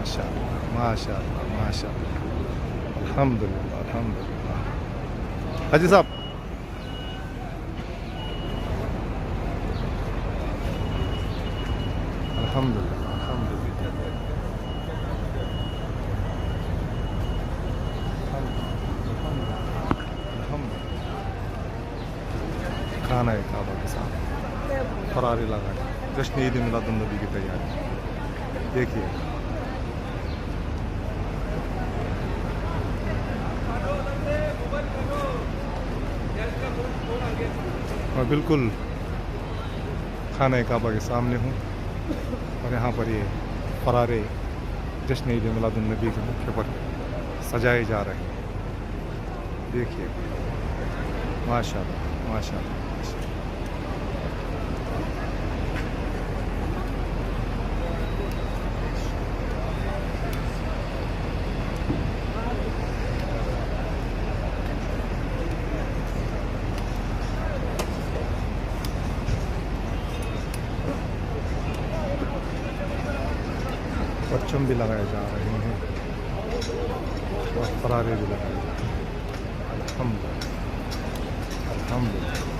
माशाअल्लाह, माशाअल्लाह, माशाअल्लाह। अल्हम्दुलिल्लाह, अल्हम्दुलिल्लाह। हाजी साहब, अल्हम्दुलिल्लाह, अल्हम्दुलिल्लाह, अल्हम्दुलिल्लाह। खाना है काबा के साथ फरारी लगा है, जश्न ईद मिलादुन नबी की तैयारी देखिए। मैं बिल्कुल खाना काबा के सामने हूँ और यहाँ पर ये फरारे जश्न ईद मिलादुन नबी के मौके पर सजाए जा रहे हैं। देखिए माशाअल्लाह, माशाअल्लाह, माशाअल्लाह। परचम भी लगाए जा रहे हैं और फरारे भी लगाए जा रहे हैं। अल्हम्दुलिल्लाह, अल्हम्दुलिल्लाह।